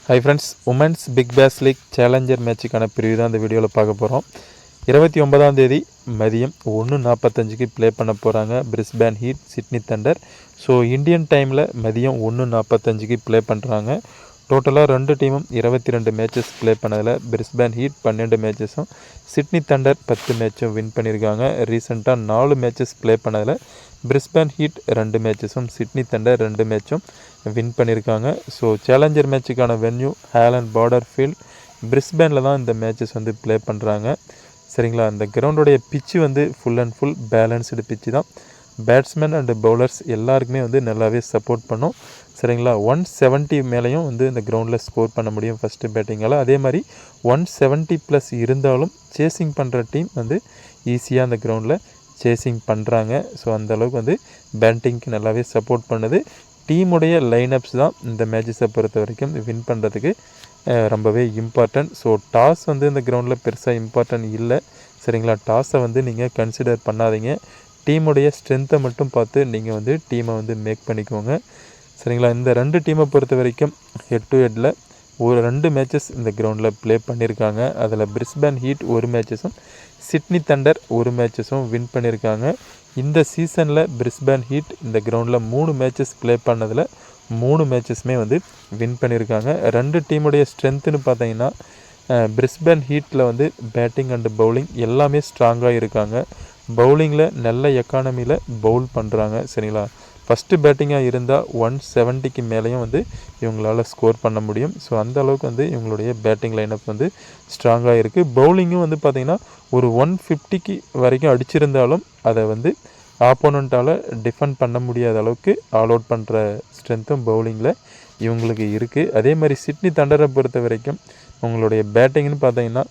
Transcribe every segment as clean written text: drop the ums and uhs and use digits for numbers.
High friends, women's Big Bash League Challenger மேட்சுக்கான பிரிவு தான் இந்த வீடியோவில் பார்க்க போகிறோம். 29ஆம் தேதி மதியம் 1:45க்கு ப்ளே பண்ண போகிறாங்க Brisbane Heat Sydney Thunder. So Indian டைமில் மதியம் 1:45க்கு ப்ளே பண்ணுறாங்க. டோட்டலாக 2 டீமும் 22 மேட்சஸ் ப்ளே பண்ணதில் பிரிஸ்பேன் ஹீட் 12 மேட்சஸும் சிட்னி தண்டர் 10 மேட்சும் வின் பண்ணியிருக்காங்க. ரீசெண்டாக 4 மேட்சஸ் ப்ளே பண்ணதில் பிரிஸ்பேன் ஹீட் 2 மேட்சஸும் சிட்னி தண்டர் 2 மேட்சும் வின் பண்ணியிருக்காங்க. ஸோ சேலஞ்சர் மேட்சுக்கான வென்யூ ஹேலண்ட் பார்டர் ஃபீல்ட் பிரிஸ்பேனில் தான் இந்த மேட்சஸ் வந்து ப்ளே பண்ணுறாங்க. சரிங்களா, அந்த கிரவுண்டோடைய பிச்சு வந்து ஃபுல் அண்ட் ஃபுல் பேலன்ஸ்டு பிச்சு தான். பேட்ஸ்மேன் அண்டு பவுலர்ஸ் எல்லாருக்குமே வந்து நல்லாவே சப்போர்ட் பண்ணும். சரிங்களா, 170 மேலேயும் வந்து இந்த கிரவுண்டில் ஸ்கோர் பண்ண முடியும் ஃபஸ்ட்டு பேட்டிங்கால். அதே மாதிரி 170+ இருந்தாலும் சேசிங் பண்ணுற டீம் வந்து ஈஸியாக அந்த கிரவுண்டில் சேசிங் பண்ணுறாங்க. ஸோ அந்தளவுக்கு வந்து பேட்டிங்க்கு நல்லாவே சப்போர்ட் பண்ணுது. டீமுடைய லைனப்ஸ் தான் இந்த மேட்சஸை பொறுத்த வரைக்கும் வின் பண்ணுறதுக்கு ரொம்பவே இம்பார்ட்டன்ட். ஸோ டாஸ் வந்து இந்த கிரவுண்டில் பெருசாக இம்பார்ட்டன்ட் இல்லை. சரிங்களா, டாஸை வந்து நீங்கள் கன்சிடர் பண்ணாதீங்க. டீமுடைய ஸ்ட்ரென்த்தை மட்டும் பார்த்து நீங்கள் வந்து டீமை வந்து மேக் பண்ணிக்கோங்க. சரிங்களா, இந்த 2 டீமை பொறுத்த வரைக்கும் ஹெட் டு ஹெட்டில் ஒரு 2 மேட்சஸ் இந்த கிரவுண்டில் ப்ளே பண்ணியிருக்காங்க. அதில் பிரிஸ்பேன் ஹீட் 1 மேட்சஸும் சிட்னி தண்டர் 1 மேட்சஸும் வின் பண்ணியிருக்காங்க. இந்த சீசனில் பிரிஸ்பேன் ஹீட் இந்த கிரவுண்டில் 3 மேட்சஸ் ப்ளே பண்ணதில் 3 மேட்சஸுமே வந்து வின் பண்ணியிருக்காங்க. 2 டீமுடைய ஸ்ட்ரென்த்துன்னு பார்த்தீங்கன்னா பிரிஸ்பேன் ஹீட்டில் வந்து பேட்டிங் அண்டு பவுலிங் எல்லாமே ஸ்ட்ராங்காக இருக்காங்க. பவுலிங்கில் நல்ல எக்கானமியில் பவுல் பண்ணுறாங்க. சரிங்களா, ஃபஸ்ட்டு பேட்டிங்காக இருந்தால் 170க்கு மேலேயும் வந்து இவங்களால் ஸ்கோர் பண்ண முடியும். ஸோ அந்த அளவுக்கு வந்து இவங்களுடைய பேட்டிங் லைனப் வந்து ஸ்ட்ராங்காக இருக்குது. பவுலிங்கும் வந்து பார்த்திங்கன்னா ஒரு 150க்கு வரைக்கும் அடிச்சிருந்தாலும் அதை வந்து ஆப்போனண்ட்டால் டிஃபெண்ட் பண்ண முடியாத அளவுக்கு ஆல் அவுட் பண்ணுற ஸ்ட்ரென்த்தும் பவுலிங்கில் இவங்களுக்கு இருக்குது. அதே மாதிரி சிட்னி தண்டரை பொறுத்த வரைக்கும் உங்களுடைய பேட்டிங்னு பார்த்தீங்கன்னா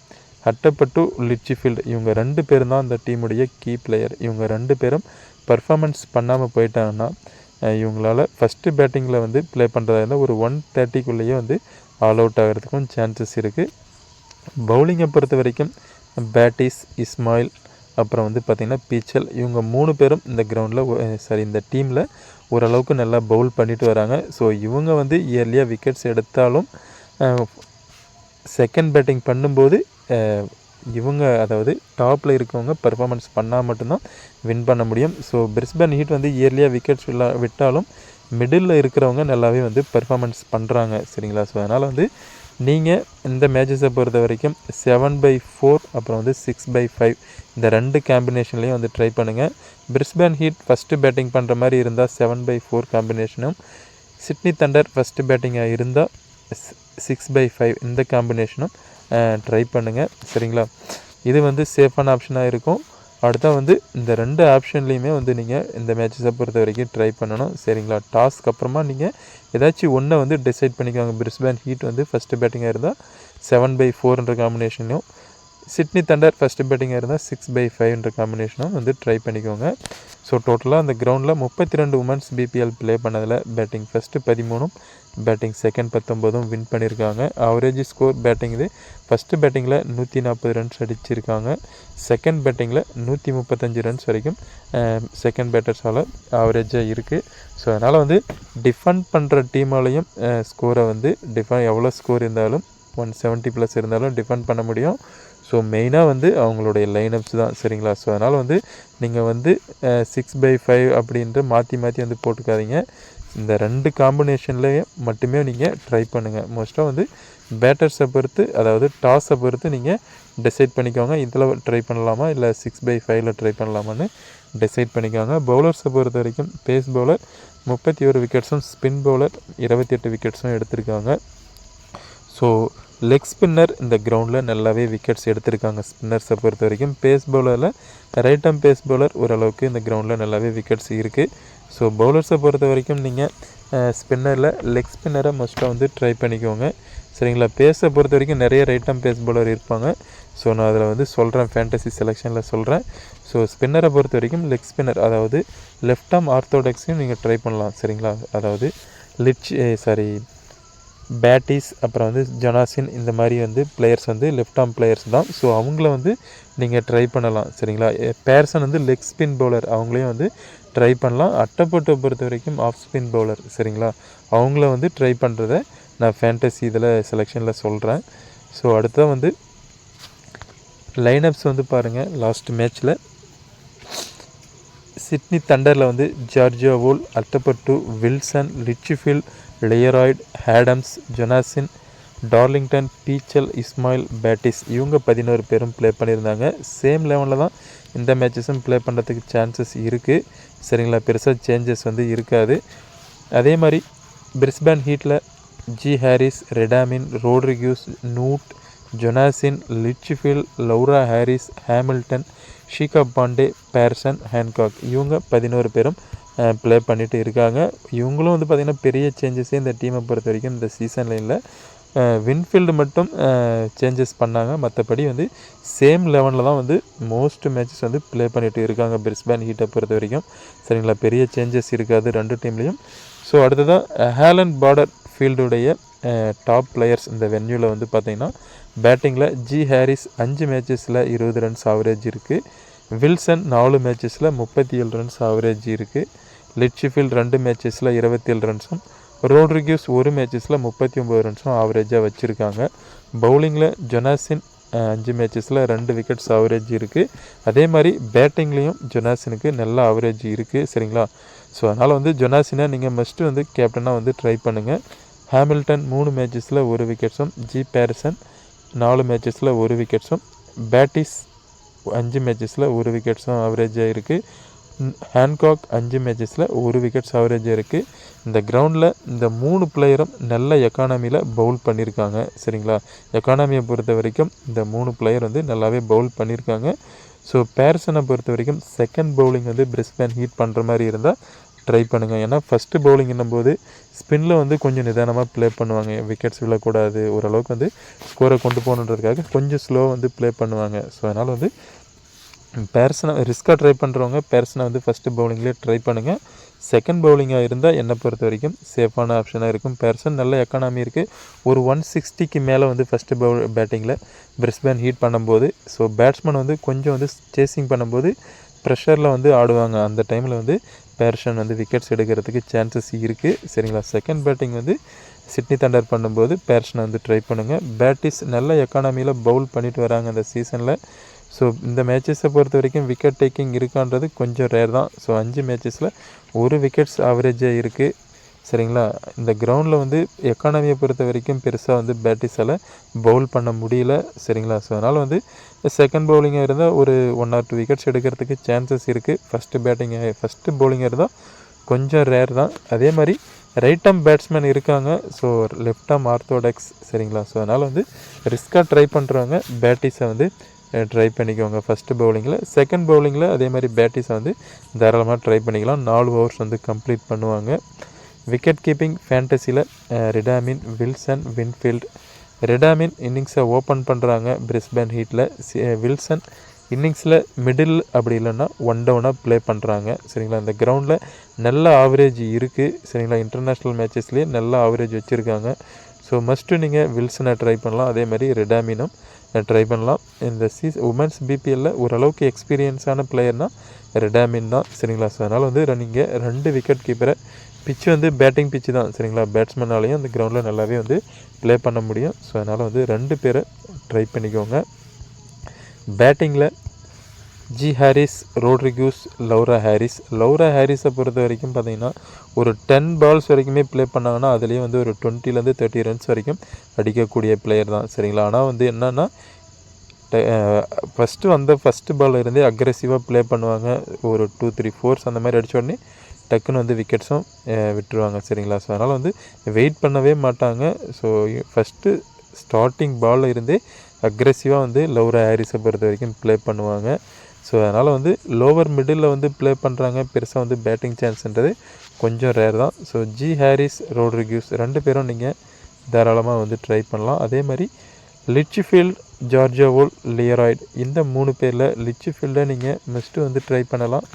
ஹட்டப்பட்டு லிட்சிஃபீல்டு இவங்க 2 பேரும் தான் அந்த டீமுடைய கீ பிளேயர். இவங்க 2 பேரும் பர்ஃபார்மன்ஸ் பண்ணாமல் போயிட்டாங்கன்னா இவங்களால் ஃபஸ்ட்டு பேட்டிங்கில் வந்து ப்ளே பண்ணுறதா இருந்தால் ஒரு 130க்குள்ளேயே வந்து ஆல் அவுட் ஆகிறதுக்கும் சான்சஸ் இருக்குது. பவுலிங்கை பொறுத்த வரைக்கும் பேட்டிஸ், இஸ்மாயில், அப்புறம் வந்து பார்த்திங்கன்னா பீச்சல் இவங்க 3 பேரும் இந்த கிரவுண்டில் இந்த டீமில் ஓரளவுக்கு நல்லா பவுல் பண்ணிட்டு வராங்க. ஸோ இவங்க வந்து இயர்லியாக விக்கெட்ஸ் எடுத்தாலும் செகண்ட் பேட்டிங் பண்ணும்போது இவங்க அதாவது டாப்பில் இருக்கவங்க பர்ஃபார்மன்ஸ் பண்ணால் மட்டும்தான் வின் பண்ண முடியும். ஸோ பிரிஸ்பேன் ஹீட் வந்து இயர்லியாக விக்கெட்ஸ் விட்டாலும் மிடில் இருக்கிறவங்க நல்லாவே வந்து பர்ஃபார்மன்ஸ் பண்ணுறாங்க. சரிங்களா, ஸோ அதனால் வந்து நீங்கள் இந்த மேட்சஸை பொறுத்த வரைக்கும் 7/4 அப்புறம் வந்து 6/5 இந்த 2 காம்பினேஷன்லேயும் வந்து ட்ரை பண்ணுங்கள். பிரிஸ்பேன் ஹீட் ஃபஸ்ட்டு பேட்டிங் பண்ணுற மாதிரி இருந்தால் 7/4 காம்பினேஷனும், சிட்னி தண்டர் ஃபஸ்ட்டு பேட்டிங்காக இருந்தால் 6/5 இந்த காம்பினேஷனும் ட்ரை பண்ணுங்கள். சரிங்களா, இது வந்து சேஃபான ஆப்ஷனாக இருக்கும். அடுத்தா வந்து இந்த 2 ஆப்ஷன்லேயுமே வந்து நீங்கள் இந்த மேட்சஸை பொறுத்த வரைக்கும் ட்ரை பண்ணணும். சரிங்களா, டாஸ்க்கு அப்புறமா நீங்கள் ஏதாச்சும் ஒன்றை வந்து டிசைட் பண்ணிக்கோங்க. பிரிஸ்பேன் ஹீட் வந்து ஃபஸ்ட்டு பேட்டிங்காக இருந்தால் 7/4 காம்பினேஷன்லையும், சிட்னி தண்டர் ஃபஸ்ட்டு பேட்டிங்காக இருந்தால் 6/5 காம்பினேஷனும் வந்து ட்ரை பண்ணிக்கோங்க. ஸோ டோட்டலாக அந்த கிரவுண்டில் 32 உமன்ஸ் பிபிஎல் ப்ளே பண்ணதில் batting first 13 batting second 19 win பண்ணியிருக்காங்க. ஆவரேஜ் ஸ்கோர் பேட்டிங் இது ஃபஸ்ட்டு பேட்டிங்கில் 140 ரன்ஸ் அடிச்சிருக்காங்க. செகண்ட் பேட்டிங்கில் 135 ரன்ஸ் வரைக்கும் செகண்ட் பேட்டர்ஸால் ஆவரேஜாக இருக்குது. ஸோ அதனால் வந்து டிஃபெண்ட் பண்ணுற டீமாலையும் ஸ்கோரை வந்து எவ்வளோ ஸ்கோர் இருந்தாலும் 170+ இருந்தாலும் டிஃபெண்ட் பண்ண முடியும். ஸோ மெயினாக வந்து அவங்களுடைய லைனப்ஸ் தான். சரிங்களா, ஸோ அதனால் வந்து நீங்கள் வந்து 6/5 அப்படின்ட்டு மாற்றி வந்து போட்டுக்காதீங்க. இந்த 2 காம்பினேஷன்லேயே மட்டுமே நீங்கள் ட்ரை பண்ணுங்கள். மோஸ்ட்டாக வந்து பேட்டர்ஸை பொறுத்து அதாவது டாஸை பொறுத்து நீங்கள் டிசைட் பண்ணிக்கோங்க. இதில் ட்ரை பண்ணலாமா இல்லை 6/5 ட்ரை பண்ணலாமான்னு டிசைட் பண்ணிக்கோங்க. பவுலர்ஸை பொறுத்த வரைக்கும் பேஸ் பவுலர் 31 விக்கெட்ஸும் ஸ்பின் பவுலர் 28 விக்கெட்ஸும் எடுத்திருக்காங்க. ஸோ லெக் ஸ்பின்னர் இந்த கிரவுண்டில் நல்லாவே விக்கெட்ஸ் எடுத்திருக்காங்க. ஸ்பின்னர்ஸை பொறுத்த வரைக்கும் பேஸ் பவுலரில் ரைட் ஆர்ம் பேஸ் பவுலர் ஓரளவுக்கு இந்த கிரவுண்டில் நல்லாவே விக்கெட்ஸ் இருக்குது. ஸோ பவுலர்ஸை பொறுத்த வரைக்கும் நீங்கள் ஸ்பின்னரில் லெக் ஸ்பின்னரை மஸ்ட்டாக வந்து ட்ரை பண்ணிக்கோங்க. சரிங்களா, பேஸை பொறுத்த வரைக்கும் நிறைய ரைட் ஆர்ம் பேஸ் பவுலர் இருப்பாங்க. ஸோ நான் அதில் வந்து சொல்கிறேன், ஃபேண்டசி செலெக்ஷனில் சொல்கிறேன். ஸோ ஸ்பின்னரை பொறுத்த வரைக்கும் லெக் ஸ்பின்னர் அதாவது லெஃப்ட் ஆர்ம் ஆர்த்தோடாக்ஸையும் நீங்கள் ட்ரை பண்ணலாம். சரிங்களா, அதாவது பேட்டிஸ் அப்புறம் வந்து ஜொனாசின் இந்த மாதிரி வந்து பிளேயர்ஸ் வந்து லெஃப்ட் ஆர்ம் பிளேயர்ஸ் தான். ஸோ அவங்கள வந்து நீங்கள் ட்ரை பண்ணலாம். சரிங்களா, பேர்சன் வந்து லெக் ஸ்பின் பவுலர் அவங்களையும் வந்து ட்ரை பண்ணலாம். அட்டைப்பட்டை பொறுத்த வரைக்கும் ஆஃப் ஸ்பின் பவுலர். சரிங்களா, அவங்கள வந்து ட்ரை பண்ணுறத நான் ஃபேண்டசி இதில் செலெக்ஷனில் சொல்கிறேன். ஸோ அடுத்தது வந்து லைனப்ஸ் வந்து பாருங்கள். லாஸ்ட் மேட்ச்சில் சிட்னி தண்டரில் வந்து Georgia Voll, Athapaththu, Wilson, Litchfield, Learoyd, ஹேடம்ஸ், Jonassen, Darlington, Peschel, Ismail, Bates இவங்க 11 பேரும் ப்ளே பண்ணியிருந்தாங்க. சேம் லெவனில் தான் இந்த மேட்சஸும் ப்ளே பண்ணுறதுக்கு சான்சஸ் இருக்குது. சரிங்களா, பெருசாக சேஞ்சஸ் வந்து இருக்காது. அதே மாதிரி பிரிஸ்பேன் ஹீட்டில் ஜி ஹாரிஸ், ரெடாமின், ரோட்ரிகியூஸ், நூட், Jonassen, Litchfield, Laura Harris, Hamilton, Shikha Pandey, Pearson, Hancock இவங்க 11 பேரும் ப்ளே பண்ணிட்டு இருக்காங்க. இவங்களும் வந்து பார்த்திங்கன்னா பெரிய சேஞ்சஸே இந்த டீமை பொறுத்த வரைக்கும் இந்த சீசனில் இல்லை. வின்ஃபீல்டு மட்டும் சேஞ்சஸ் பண்ணாங்க. மற்றபடி வந்து சேம் லெவனில் தான் வந்து மோஸ்ட் மேட்சஸ் வந்து ப்ளே பண்ணிட்டு இருக்காங்க பிரிஸ்பேன் ஹீட்டை பொறுத்த வரைக்கும். சரிங்களா, பெரிய சேஞ்சஸ் இருக்காது ரெண்டு டீம்லேயும். ஸோ அடுத்ததாக ஹேலண்ட் பார்டர் ஃபீல்டுடைய டாப் பிளேயர்ஸ் இந்த வென்யூவில் வந்து பார்த்திங்கன்னா பேட்டிங்கில் ஜி ஹாரிஸ் 5 மேட்சஸில் 20 ரன்ஸ் ஆவரேஜ் இருக்குது. வில்சன் 4 மேட்சஸில் 37 ரன்ஸ் ஆவரேஜ் இருக்குது. லிட்ச்ஃபீல்ட் 2 மேட்சஸில் 27 ரன்ஸும், ரோட்ரிகியூஸ் 1 மேட்சஸில் 39 ரன்ஸும் ஆவரேஜாக வச்சுருக்காங்க. பவுலிங்கில் ஜொனாசின் 5 மேட்சஸில் 2 விக்கெட்ஸ் ஆவரேஜ் இருக்குது. அதே மாதிரி பேட்டிங்லேயும் ஜொனாசினுக்கு நல்ல ஆவரேஜ் இருக்குது. சரிங்களா, ஸோ அதனால் வந்து ஜொனாசினை நீங்கள் மஸ்ட்டு வந்து கேப்டனாக வந்து ட்ரை பண்ணுங்கள். ஹேமில்டன் 3 மேட்சஸில் 1 விக்கெட்ஸும், ஜி பேர்சன் 4 மேட்சஸில் 1 விக்கெட்ஸும், பேட்டிஸ் 5 மேட்சஸில் 1 விக்கெட்ஸும் ஆவரேஜாக இருக்குது. ஹேன்காக் 5 மேட்சஸில் 1 விக்கெட்ஸ் ஆவரேஜாக இருக்குது. இந்த கிரவுண்டில் இந்த 3 பிளேயரும் நல்ல எக்கானமியில் பவுல் பண்ணியிருக்காங்க. சரிங்களா, எக்கானமியை பொறுத்த வரைக்கும் இந்த 3 பிளேயர் வந்து நல்லாவே பவுல் பண்ணியிருக்காங்க. ஸோ பேர்சனை பொறுத்த வரைக்கும் செகண்ட் பவுலிங் வந்து பிரிஸ்பேன் ஹீட் பண்ணுற மாதிரி இருந்தால் ட்ரை பண்ணுங்கள். ஏன்னா ஃபஸ்ட்டு பவுலிங் என்னும்போது ஸ்பின்னில் வந்து கொஞ்சம் நிதானமாக ப்ளே பண்ணுவாங்க. விக்கெட்ஸ் விழக்கூடாது, ஓரளவுக்கு வந்து ஸ்கோரை கொண்டு போகணுன்றதுக்காக கொஞ்சம் ஸ்லோவாக வந்து ப்ளே பண்ணுவாங்க. ஸோ அதனால் வந்து பேர்சனை ரிஸ்க்காக ட்ரை பண்ணுறவங்க பேர்சனை வந்து ஃபஸ்ட்டு பவுலிங்லேயே ட்ரை பண்ணுங்கள். செகண்ட் பவுலிங்காக இருந்தால் என்னை பொறுத்த வரைக்கும் சேஃபான ஆப்ஷனாக இருக்கும். பேர்சன் நல்ல எக்கானமி இருக்குது. ஒரு 160க்கு மேலே வந்து ஃபஸ்ட்டு பேட்டிங்கில் பிரிஸ்பேன் ஹீட் பண்ணும்போது, ஸோ பேட்ஸ்மேன் வந்து கொஞ்சம் வந்து சேசிங் பண்ணும்போது ப்ரெஷரில் வந்து ஆடுவாங்க. அந்த டைமில் வந்து பேர்சன் வந்து விக்கெட்ஸ் எடுக்கிறதுக்கு சான்சஸ் இருக்குது. சரிங்களா, செகண்ட் பேட்டிங் வந்து சிட்னி தண்டர் பண்ணும்போது பேர்சனை வந்து ட்ரை பண்ணுங்கள். பேட்டிஸ் நல்ல எக்கானமியில் பவுல் பண்ணிட்டு வராங்க இந்த சீசனில். ஸோ இந்த மேட்சஸை பொறுத்த வரைக்கும் விக்கெட் டேக்கிங் இருக்கான்றது கொஞ்சம் ரேர் தான். ஸோ 5 மேட்சஸில் 1 விக்கெட்ஸ் ஆவரேஜாக இருக்குது. சரிங்களா, இந்த கிரவுண்டில் வந்து எக்கானமியை பொறுத்த வரைக்கும் பெருசாக வந்து பேட்டிஸால் பவுல் பண்ண முடியல. சரிங்களா, ஸோ அதனால் வந்து செகண்ட் பவுலிங்காக இருந்தால் ஒரு 1 or 2 விக்கெட்ஸ் எடுக்கிறதுக்கு சான்சஸ் இருக்குது. ஃபஸ்ட்டு பவுலிங்காக இருந்தால் கொஞ்சம் ரேர் தான். அதே மாதிரி ரைட் ஆர்ம் பேட்ஸ்மேன் இருக்காங்க. So left arm orthodox. சரிங்களா, ஸோ அதனால் வந்து ரிஸ்க்காக ட்ரை பண்ணுறவங்க பேட்டிஸை வந்து ட்ரை பண்ணிக்கோங்க ஃபஸ்ட்டு பவுலிங்கில். செகண்ட் பவுலிங்கில் அதே மாதிரி பேட்டிஸை வந்து தாராளமாக ட்ரை பண்ணிக்கலாம். 4 ஓவர்ஸ் வந்து கம்ப்ளீட் பண்ணுவாங்க. விக்கெட் கீப்பிங் ஃபேண்டசியில் ரெடாமின், வில்சன், வின்ஃபீல்ட். ரெடாமின் இன்னிங்ஸை ஓப்பன் பண்ணுறாங்க பிரிஸ்பேன் ஹீட்டில். வில்சன் இன்னிங்ஸில் மிடில் அப்படி இல்லைன்னா 1 டவுனாக ப்ளே பண்ணுறாங்க. சரிங்களா, இந்த கிரவுண்டில் நல்ல ஆவரேஜ் இருக்குது. சரிங்களா, இன்டர்நேஷ்னல் மேட்சஸ்லேயே நல்ல ஆவரேஜ் வச்சுருக்காங்க. ஸோ மஸ்ட்டு நீங்கள் வில்சனை ட்ரை பண்ணலாம். அதே மாதிரி ரெடாமினும் ட்ரை பண்ணலாம். இந்த உமன்ஸ் பிபிஎல்லில் ஓரளவுக்கு எக்ஸ்பீரியன்ஸான பிளேயர்னால் ரெடாமின் தான். சரிங்களா, ஸோ அதனால் வந்து நீங்கள் 2 விக்கெட் கீப்பரை, பிச்சு வந்து பேட்டிங் பிச்சு தான். சரிங்களா, பேட்ஸ்மேனாலையும் அந்த கிரவுண்டில் நல்லாவே வந்து ப்ளே பண்ண முடியும். ஸோ அதனால் வந்து 2 பேரை ட்ரை பண்ணிக்கோங்க. பேட்டிங்கில் ஜி ஹாரிஸ், ரோட்ரிகியூஸ், லௌரா ஹாரிஸை பொறுத்த வரைக்கும் பார்த்திங்கன்னா ஒரு 10 பால்ஸ் வரைக்குமே ப்ளே பண்ணாங்கன்னா அதுலேயே வந்து ஒரு 20லேருந்து 30 ரன்ஸ் வரைக்கும் அடிக்கக்கூடிய பிளேயர் தான். சரிங்களா, ஆனால் வந்து என்னென்னா ஃபஸ்ட்டு பால் இருந்தே அக்ரெசிவாக ப்ளே பண்ணுவாங்க. ஒரு 2-3 4s அந்த மாதிரி அடித்த உடனே டக்குன்னு வந்து விக்கெட்ஸும் விட்டுருவாங்க. சரிங்களா, ஸோ அதனால் வந்து வெயிட் பண்ணவே மாட்டாங்க. ஸோ ஃபஸ்ட்டு ஸ்டார்டிங் பாலில் இருந்தே அக்ரெசிவாக வந்து லௌரா ஹாரிஸை பொறுத்த வரைக்கும் ப்ளே பண்ணுவாங்க. ஸோ அதனால் வந்து லோவர் மிடில் வந்து ப்ளே பண்ணுறாங்க. பெருசாக வந்து பேட்டிங் சான்ஸ்ன்றது கொஞ்சம் ரேர் தான். ஸோ ஜி ஹாரிஸ், ரோட்ரிகியூஸ் 2 பேரும் நீங்கள் தாராளமாக வந்து ட்ரை பண்ணலாம். அதே மாதிரி லிட்ச்ஃபீல்ட், ஜார்ஜியா வோல், லேயராய்டு இந்த 3 பேரில் லிட்ச்ஃபீல்டை நீங்கள் மஸ்ட்டு வந்து ட்ரை பண்ணலாம்.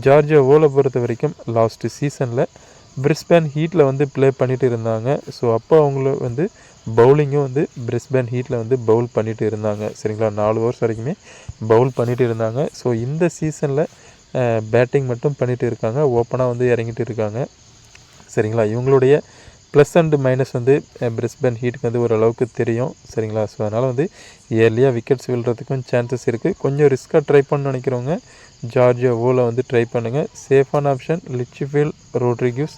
ஜார்ஜியா வோலை பொறுத்த வரைக்கும் லாஸ்ட்டு சீசனில் பிரிஸ்பேன் ஹீட்டில் வந்து ப்ளே பண்ணிட்டு இருந்தாங்க. ஸோ அப்போ அவங்கள வந்து பவுலிங்கும் வந்து பிரிஸ்பேன் ஹீட்டில் வந்து பவுல் பண்ணிட்டு இருந்தாங்க. சரிங்களா, 4 ஓவர்ஸ் வரைக்குமே பவுல் பண்ணிட்டு இருந்தாங்க. ஸோ இந்த சீசனில் பேட்டிங் மட்டும் பண்ணிட்டு இருக்காங்க. ஓப்பனாக வந்து இறங்கிட்டு இருக்காங்க. சரிங்களா, இவங்களுடைய ப்ளஸ் அண்டு மைனஸ் வந்து பிரிஸ்பேன் ஹீட்டுக்கு வந்து ஓரளவுக்கு தெரியும் சரிங்களா. ஸோ அதனால் வந்து இயர்லியாக விக்கெட்ஸ் விழுறதுக்கும் சான்சஸ் இருக்குது. கொஞ்சம் ரிஸ்க்காக ட்ரை பண்ண நினைக்கிறவங்க ஜார்ஜியா ஓவில் வந்து ட்ரை பண்ணுங்கள். சேஃபான ஆப்ஷன் லிட்ச்ஃபீல்ட், ரோட்ரிகஸ்,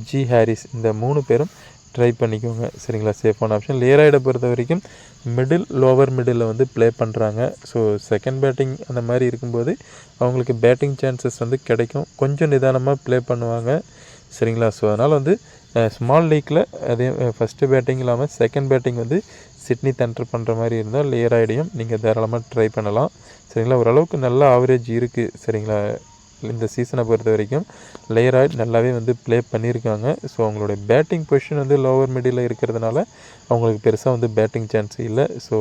ஜி ஹாரிஸ் இந்த 3 பேரும் ட்ரை பண்ணிக்கோங்க சரிங்களா. சேஃபான ஆப்ஷன். லேராய்டை பொறுத்த வரைக்கும் மிடில் லோவர் மிடில் வந்து ப்ளே பண்ணுறாங்க. ஸோ செகண்ட் பேட்டிங் அந்த மாதிரி இருக்கும்போது அவங்களுக்கு பேட்டிங் சான்சஸ் வந்து கிடைக்கும். கொஞ்சம் நிதானமாக ப்ளே பண்ணுவாங்க சரிங்களா. ஸோ அதனால் வந்து ஸ்மால் லீக்கில் அதே ஃபஸ்ட்டு பேட்டிங் இல்லாமல் செகண்ட் பேட்டிங் வந்து சிட்னி தண்டர் பண்ணுற மாதிரி இருந்தால் லேராய்டையும் நீங்கள் தாராளமாக ட்ரை பண்ணலாம் சரிங்களா. ஓரளவுக்கு நல்ல ஆவரேஜ் இருக்குது சரிங்களா. இந்த சீசனை பொறுத்த வரைக்கும் லேராய்ட் நல்லாவே வந்து ப்ளே பண்ணியிருக்காங்க. ஸோ அவங்களுடைய பேட்டிங் பொசிஷன் வந்து லோவர் மிடில் இருக்கிறதுனால அவங்களுக்கு பெருசாக வந்து பேட்டிங் சான்ஸ் இல்லை. ஸோ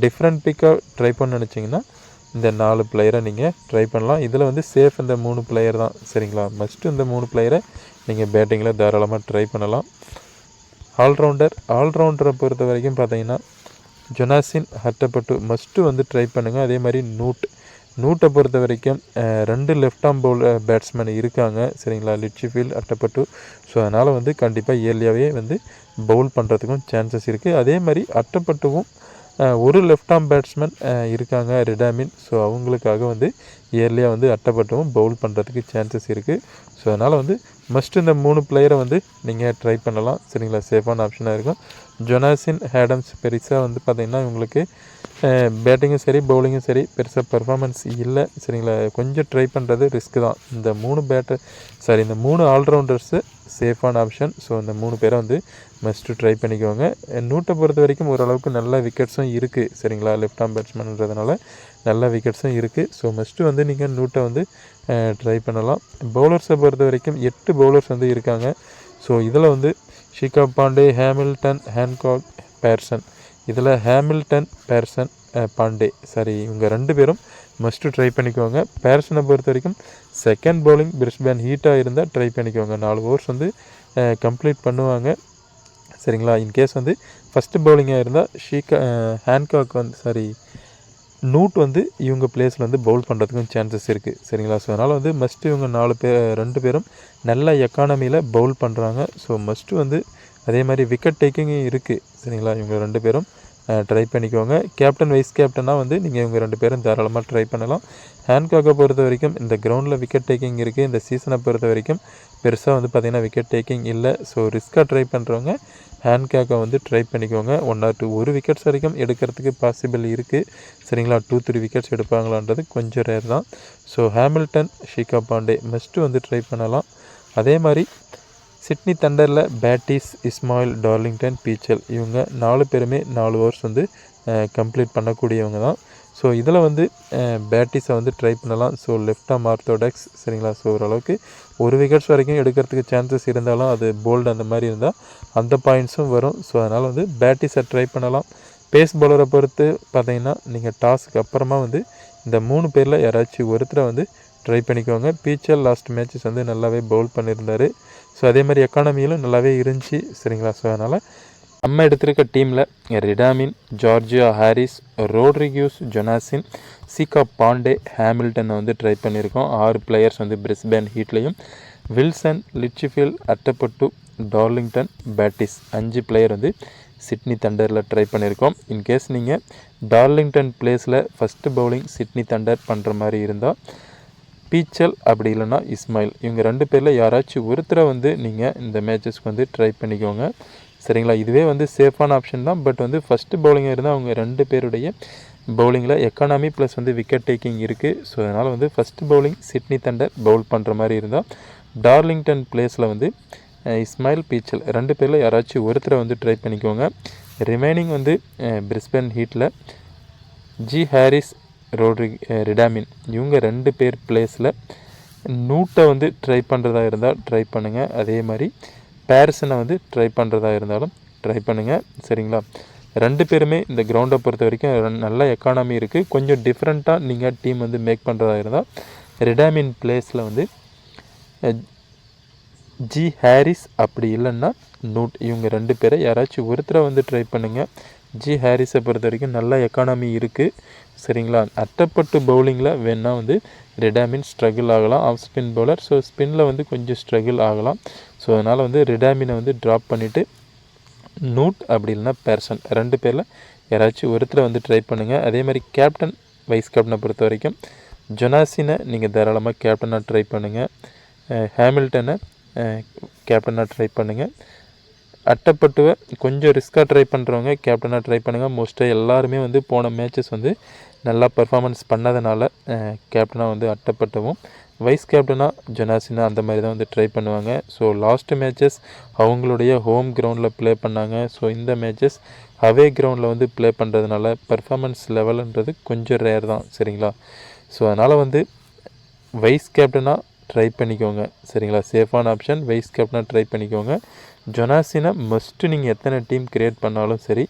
டிஃப்ரெண்ட் பிக்காக ட்ரை பண்ண நினச்சிங்கன்னா இந்த 4 பிளேயரை நீங்கள் ட்ரை பண்ணலாம். இதில் வந்து சேஃப் இந்த 3 பிளேயர் தான் சரிங்களா. மஸ்ட்டு இந்த 3 பிளேயரை நீங்கள் பேட்டிங்கில் தாராளமாக ட்ரை பண்ணலாம். ஆல்ரவுண்டரை பொறுத்த வரைக்கும் பார்த்தீங்கன்னா ஜொனாசின், ஹட்டப்பட்டு மஸ்ட்டு வந்து ட்ரை பண்ணுங்கள். அதே மாதிரி நூட்டை பொறுத்த வரைக்கும் 2 லெஃப்ட் ஆர்ம் பேட்ஸ்மேன் இருக்காங்க சரிங்களா. லிட்ச்ஃபீல்ட், அட்டப்பட்டு. ஸோ அதனால் வந்து கண்டிப்பாக இயர்லியாகவே வந்து பவுல் பண்ணுறதுக்கும் சான்சஸ் இருக்குது. அதே மாதிரி அட்டப்பட்டுவும் ஒரு லெஃப்ட் ஆர்ம் பேட்ஸ்மேன் இருக்காங்க ரிடாமின். ஸோ அவங்களுக்காக வந்து இயர்லியாக வந்து அட்டப்பட்டுவும் பவுல் பண்ணுறதுக்கு சான்சஸ் இருக்குது. ஸோ அதனால் வந்து மஸ்ட் இந்த 3 பிளேயரை வந்து நீங்கள் ட்ரை பண்ணலாம் சரிங்களா. சேஃபான ஆப்ஷனாக இருக்கும். ஜொனாசின், ஆடம்ஸ் பெருசாக வந்து பார்த்திங்கன்னா இவங்களுக்கு பேட்டிங்கும் சரி பவுலிங்கும் சரி பெருசாக பர்ஃபார்மன்ஸ் இல்லை சரிங்களா. கொஞ்சம் ட்ரை பண்ணுறது ரிஸ்க்கு தான். இந்த 3 ஆல்ரவுண்டர்ஸு சேஃபான ஆப்ஷன். ஸோ இந்த 3 பேரை வந்து மஸ்ட்டு ட்ரை பண்ணிக்கோங்க. நூட்டை பொறுத்த வரைக்கும் ஓரளவுக்கு நல்ல விக்கெட்ஸும் இருக்குது சரிங்களா. லெஃப்ட் ஆர்ம் பேட்ஸ்மேன்ன்றதுனால நல்ல விக்கெட்ஸும் இருக்குது. ஸோ மஸ்ட்டு வந்து நீங்கள் நூட்டை வந்து ட்ரை பண்ணலாம். பவுலர்ஸை பொறுத்த வரைக்கும் 8 பவுலர்ஸ் வந்து இருக்காங்க. ஸோ இதில் வந்து Shikha Pandey, Hamilton, Hancock, person. இதில் ஹேமில்டன், பேர்சன், பாண்டே இவங்க 2 பேரும் மஸ்ட்டு ட்ரை பண்ணிக்கோங்க. பேர்சனை பொறுத்த வரைக்கும் செகண்ட் பவுலிங் பிரிஸ்பேன் ஹீட்டாக இருந்தால் ட்ரை பண்ணிக்கோங்க. 4 ஓவர்ஸ் வந்து கம்ப்ளீட் பண்ணுவாங்க சரிங்களா. இன்கேஸ் வந்து ஃபஸ்ட்டு பவுலிங்காக இருந்தால் ஹேன்காக் வந்து நூட் வந்து இவங்க பிளேஸில் வந்து பவுல் பண்ணுறதுக்கும் சான்சஸ் இருக்குது சரிங்களா. ஸோ அதனால் வந்து மஸ்ட்டு இவங்க 2 பேரும் நல்ல எக்கானமியில் பவுல் பண்ணுறாங்க. ஸோ மஸ்ட்டு வந்து அதே மாதிரி விக்கெட் டேக்கிங்கும் இருக்குது சரிங்களா. இவங்க 2 பேரும் ட்ரை பண்ணிக்கோங்க. கேப்டன், வைஸ் கேப்டனாக வந்து நீங்கள் இவங்க 2 பேரும் தாராளமாக ட்ரை பண்ணலாம். ஹேன்காக்கை பொறுத்த வரைக்கும் இந்த கிரவுண்டில் விக்கெட் டேக்கிங் இருக்குது. இந்த சீசனை பொறுத்த வரைக்கும் பெருசாக வந்து பார்த்திங்கன்னா விக்கெட் டேக்கிங் இல்லை. ஸோ ரிஸ்க்காக ட்ரை பண்ணுறவங்க ஹேன்காக்கை வந்து ட்ரை பண்ணிக்கோங்க. 1 or 2 விக்கெட்ஸ் வரைக்கும் எடுக்கிறதுக்கு பாசிபிள் இருக்குது சரிங்களா. 2-3 விக்கெட்ஸ் எடுப்பாங்களான்றது கொஞ்சம் ரேர் தான். So Hamilton, Shikha Pandey must வந்து ட்ரை பண்ணலாம். அதே மாதிரி சிட்னி தண்டரில் பேட்டிஸ், இஸ்மாயில், டார்லிங்டன், பீச்சல் இவங்க 4 பேருமே 4 ஓவர்ஸ் வந்து கம்ப்ளீட் பண்ணக்கூடியவங்க தான். ஸோ இதில் வந்து பேட்டிஸை வந்து ட்ரை பண்ணலாம். ஸோ லெஃப்ட் ஆர்ம் ஆர்த்தோடாக்ஸ் சரிங்களா. ஸோ ஓரளவுக்கு 1 விக்கெட்ஸ் வரைக்கும் எடுக்கிறதுக்கு சான்சஸ் இருந்தாலும் அது போல்டு அந்த மாதிரி இருந்தால் அந்த பாயிண்ட்ஸும் வரும். ஸோ அதனால் வந்து பேட்டிஸை ட்ரை பண்ணலாம். பேஸ் பவுலரை பொறுத்து பார்த்தீங்கன்னா நீங்கள் டாஸுக்கு அப்புறமா வந்து இந்த 3 பேரில் யாராச்சும் ஒருத்தரை வந்து ட்ரை பண்ணிக்கோங்க. பீச்சல் லாஸ்ட் மேட்சஸ் வந்து நல்லாவே பவுல் பண்ணியிருந்தார். ஸோ அதே மாதிரி எக்கானமியிலும் நல்லாவே இருந்துச்சு சரிங்களா. ஸோ அதனால் நம்ம எடுத்திருக்க டீமில் Redmayne, Georgia Harris, Rodrigues, Jonassen, Shikha Pandey, ஹேமில்டனை வந்து ட்ரை பண்ணியிருக்கோம். 6 பிளேயர்ஸ் வந்து பிரிஸ்பேன் ஹீட்லேயும், Wilson, Litchfield, Athapaththu, Darlington, Bates 5 player வந்து சிட்னி தண்டரில் ட்ரை பண்ணியிருக்கோம். இன்கேஸ் நீங்கள் டார்லிங்டன் பிளேஸில் ஃபஸ்ட்டு பவுலிங் சிட்னி தண்டர் பண்ணுற மாதிரி இருந்தால் பீச்சல், அப்படி இல்லைன்னா இஸ்மாயில் இவங்க 2 பேரில் யாராச்சும் ஒருத்தரை வந்து நீங்கள் இந்த மேட்சஸ்க்கு வந்து ட்ரை பண்ணிக்கோங்க சரிங்களா. இதுவே வந்து சேஃபான ஆப்ஷன் தான். பட் வந்து ஃபஸ்ட்டு பவுலிங்காக இருந்தால் அவங்க 2 பேருடைய பவுலிங்கில் எக்கானமி ப்ளஸ் வந்து விக்கெட் டேக்கிங் இருக்குது. ஸோ அதனால் வந்து first bowling Sydney Thunder bowl பண்ணுற மாதிரி இருந்தால் டார்லிங்டன் பிளேஸில் வந்து இஸ்மாயில், பீச்சல் 2 பேரில் யாராச்சும் ஒருத்தரை வந்து ட்ரை பண்ணிக்கோங்க. ரிமைனிங் வந்து பிரிஸ்பேன் ஹீட்டில் ஜி ஹாரிஸ், ரிடாமின் இவங்க 2 பேர் பிளேஸில் நூட்டை வந்து ட்ரை பண்ணுறதா இருந்தால் ட்ரை பண்ணுங்கள். அதே மாதிரி பேர்சனை வந்து ட்ரை பண்ணுறதா இருந்தாலும் ட்ரை பண்ணுங்கள் சரிங்களா. 2 பேருமே இந்த கிரவுண்டை பொறுத்த வரைக்கும் நல்ல எக்கானமி இருக்குது. கொஞ்சம் டிஃப்ரெண்ட்டாக நீங்கள் டீம் வந்து மேக் பண்ணுறதா இருந்தால் ரிடாமின் பிளேஸில் வந்து ஜி ஹாரிஸ், அப்படி இல்லைன்னா நூட் இவங்க 2 பேரை யாராச்சும் ஒருத்தரை வந்து ட்ரை பண்ணுங்கள். ஜி ஹாரிஸை பொறுத்த வரைக்கும் நல்ல எக்கானமி இருக்குது சரிங்களா. அட்டப்பட்டு பவுலிங்கில் வேணால் வந்து ரெடாமின் ஸ்ட்ரகிள் ஆகலாம். Off spin bowler. ஸோ ஸ்பின்னில் வந்து கொஞ்சம் ஸ்ட்ரகிள் ஆகலாம். ஸோ அதனால் வந்து ரெடாமினை வந்து ட்ராப் பண்ணிவிட்டு நூட் அப்படி இல்லைனா பேர்சன் 2 பேரில் யாராச்சும் ஒருத்தரை வந்து ட்ரை பண்ணுங்கள். அதே மாதிரி கேப்டன் வைஸ் கேப்டனை பொறுத்த வரைக்கும் ஜொனாசினை நீங்கள் தாராளமாக கேப்டனாக ட்ரை பண்ணுங்கள். ஹேமில்டனை கேப்டனாக ட்ரை பண்ணுங்கள். அட்டப்பட்டுவை கொஞ்சம் ரிஸ்க்காக ட்ரை பண்ணுறவங்க கேப்டனாக ட்ரை பண்ணுங்கள். மோஸ்ட்டாக எல்லாருமே வந்து போன மேட்சஸ் வந்து நல்லா பர்ஃபார்மன்ஸ் பண்ணதுனால கேப்டனாக வந்து அட்டப்பட்டவும் வைஸ் கேப்டனாக ஜொனாசினா அந்த மாதிரி தான் வந்து ட்ரை பண்ணுவாங்க. ஸோ லாஸ்ட்டு மேட்சஸ் அவங்களுடைய ஹோம் கிரவுண்டில் ப்ளே பண்ணாங்க. ஸோ இந்த மேட்சஸ் அவே கிரவுண்டில் வந்து ப்ளே பண்ணுறதுனால பர்ஃபார்மன்ஸ் லெவலுன்றது கொஞ்சம் ரேர் தான். சரிங்களா? ஸோ அதனால் வந்து வைஸ் கேப்டனாக ட்ரை பண்ணிக்கோங்க. சரிங்களா? சேஃபான ஆப்ஷன் வைஸ் கேப்டனாக ட்ரை பண்ணிக்கோங்க. ஜொனாசினை மஸ்ட்டு நீங்கள் எத்தனை டீம் க்ரியேட் பண்ணாலும் சரி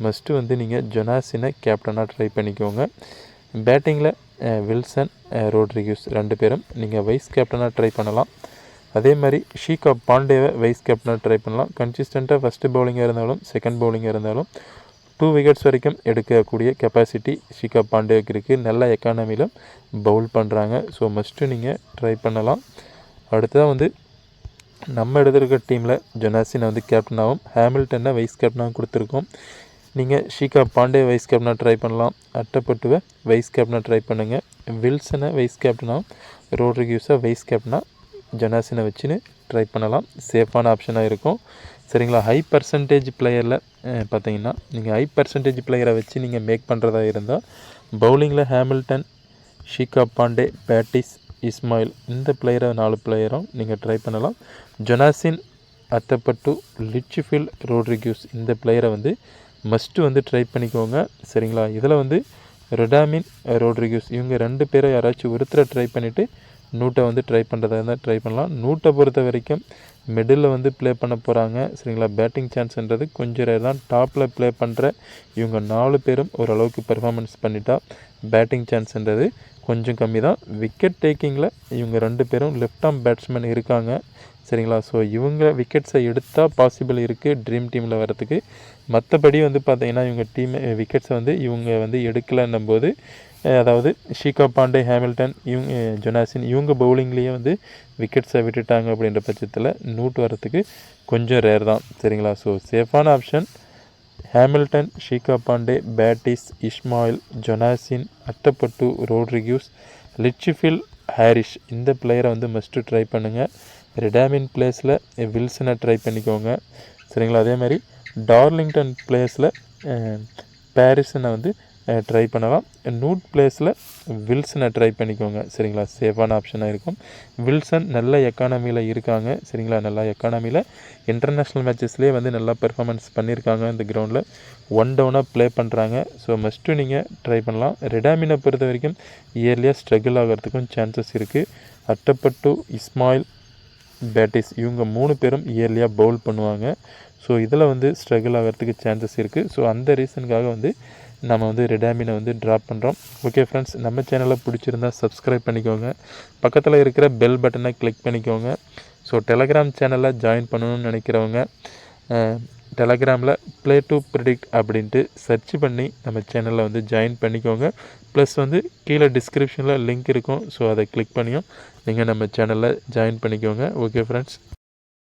மஸ்ட்டு வந்து நீங்கள் ஜொனாசினை கேப்டனாக ட்ரை பண்ணிக்கோங்க. பேட்டிங்கில் வில்சன், ரோட்ரிகஸ் 2 பேரும் நீங்கள் வைஸ் கேப்டனாக ட்ரை பண்ணலாம். அதே மாதிரி ஷீகா பாண்டேவை வைஸ் கேப்டனாக ட்ரை பண்ணலாம். கன்சிஸ்டண்ட்டாக ஃபஸ்ட்டு பவுலிங்காக இருந்தாலும் செகண்ட் பவுலிங்காக இருந்தாலும் 2 விக்கெட்ஸ் வரைக்கும் எடுக்கக்கூடிய கெப்பாசிட்டி ஷீகா பாண்டேவுக்கு இருக்குது. நல்ல எக்கானமியிலும் பவுல் பண்ணுறாங்க. ஸோ மஸ்ட்டு நீங்கள் ட்ரை பண்ணலாம். அடுத்ததாக வந்து நம்ம எடுத்துருக்க டீமில் ஜொனாசினை வந்து கேப்டனாகவும் ஹேமில்டனை வைஸ் கேப்டனாகவும் கொடுத்துருக்கோம். நீங்கள் ஷீகா பாண்டே வைஸ் கேப்டனாக ட்ரை பண்ணலாம். அட்டப்பட்டுவை வைஸ் கேப்டனாக ட்ரை பண்ணுங்கள். வில்சனை வைஸ் கேப்டனாகவும் ரோட்ரிகஸை வைஸ் கேப்டனாக ஜொனாசினை வச்சுன்னு ட்ரை பண்ணலாம். சேஃபான ஆப்ஷனாக இருக்கும். சரிங்களா? ஹை பர்சன்டேஜ் பிளேயரில் பார்த்தீங்கன்னா நீங்கள் ஹை பர்சன்டேஜ் பிளேயரை வச்சு நீங்கள் மேக் பண்ணுறதா இருந்தால் பவுலிங்கில் ஹேமில்டன், ஷீகா பாண்டே, பேட்டிஸ், இஸ்மாயில் இந்த பிளேயரை 4 பிளேயரும் நீங்கள் ட்ரை பண்ணலாம். ஜொனாசின், அட்டப்பட்டு, லிட்ச்ஃபீல்ட், ரோட்ரிகஸ் இந்த பிளேயரை வந்து மஸ்ட்டு வந்து ட்ரை பண்ணிக்கோங்க. சரிங்களா? இதில் வந்து ரெடாமின், ரோட்ரிகஸ் இவங்க 2 பேரை யாராச்சும் ஒருத்தரை ட்ரை பண்ணிவிட்டு நூட்டை வந்து ட்ரை பண்ணுறதா இருந்தால் ட்ரை பண்ணலாம். நூட்டை பொறுத்த வரைக்கும் மிடில் வந்து ப்ளே பண்ண போகிறாங்க. சரிங்களா? பேட்டிங் சான்ஸ்ன்றது கொஞ்சம் ரேர் தான். டாப்பில் ப்ளே பண்ணுற இவங்க 4 பேரும் ஓரளவுக்கு பெர்ஃபார்மன்ஸ் பண்ணிட்டா பேட்டிங் சான்ஸ்ன்றது கொஞ்சம் கம்மி தான். விக்கெட் டேக்கிங்கில் இவங்க 2 பேரும் லெஃப்ட் ஆர்ம் பேட்ஸ்மேன் இருக்காங்க. சரிங்களா? ஸோ இவங்க விக்கெட்ஸை எடுத்தால் பாசிபிள் இருக்குது ட்ரீம் டீமில் வரத்துக்கு. மற்றபடி வந்து பார்த்திங்கன்னா இவங்க டீம் விக்கெட்ஸை வந்து இவங்க வந்து எடுக்கலைன்னும் போது அதாவது ஷீகா பாண்டே, ஹேமில்டன், இவங்க ஜொனாசின் இவங்க பவுலிங்லேயே வந்து விக்கெட்ஸை விட்டுட்டாங்க அப்படின்ற பட்சத்தில் நூட் வரத்துக்கு கொஞ்சம் ரேர் தான். சரிங்களா? ஸோ சேஃபான option Hamilton, Shikha Pandey, Bates, Ismail, Jonassen, Athapaththu, Rodrigues, Litchfield, Harris இந்த பிளேயரை வந்து மஸ்ட்டு ட்ரை பண்ணுங்கள். ரெடாமின் பிளேஸில் வில்சனை ட்ரை பண்ணிக்கோங்க. சரிங்களா? அதே மாதிரி டார்லிங்டன் பிளேஸில் பாரிஸனை வந்து ட்ரை பண்ணலாம். நூட் பிளேஸில் வில்சனை ட்ரை பண்ணிக்கோங்க. சரிங்களா? சேஃபான ஆப்ஷனாக இருக்கும். வில்சன் நல்ல எக்கானமியில் இருக்காங்க. சரிங்களா? நல்லா எக்கானமியில் இன்டர்நேஷ்னல் மேட்சஸ்லேயே வந்து நல்லா பெர்ஃபார்மன்ஸ் பண்ணியிருக்காங்க. இந்த கிரவுண்டில் 1 டவுனாக ப்ளே பண்ணுறாங்க. ஸோ மஸ்ட்டு நீங்கள் ட்ரை பண்ணலாம். ரெடாமினை பொறுத்த வரைக்கும் இயர்லியாக ஸ்ட்ரகிள் ஆகிறதுக்கும் சான்சஸ் இருக்குது. அட்டப்பட்டு, இஸ்மாயில், பேட்டிஸ் இவங்க 3 பேரும் இயர்லியாக பவுல் பண்ணுவாங்க. ஸோ இதில் வந்து ஸ்ட்ரகிள் ஆகிறதுக்கு சான்சஸ் இருக்குது. ஸோ அந்த ரீசனுக்காக வந்து நம்ம வந்து ரெடாமினை வந்து ட்ராப் பண்ணுறோம். ஓகே ஃப்ரெண்ட்ஸ், நம்ம சேனலை பிடிச்சிருந்தா சப்ஸ்கிரைப் பண்ணிக்கோங்க. பக்கத்தில் இருக்கிற பெல் பட்டனை கிளிக் பண்ணிக்கோங்க. ஸோ டெலகிராம் சேனலில் ஜாயின் பண்ணணும்னு நினைக்கிறவங்க டெலகிராமில் ப்ளே டு ப்ரிடிக்ட் அப்படின்ட்டு சர்ச் பண்ணி நம்ம சேனலில் வந்து ஜாயின் பண்ணிக்கோங்க. ப்ளஸ் வந்து கீழே டிஸ்கிரிப்ஷனில் லிங்க் இருக்கும். ஸோ அதை கிளிக் பண்ணியும் நீங்கள் நம்ம சேனலில் ஜாயின் பண்ணிக்கோங்க. Okay friends.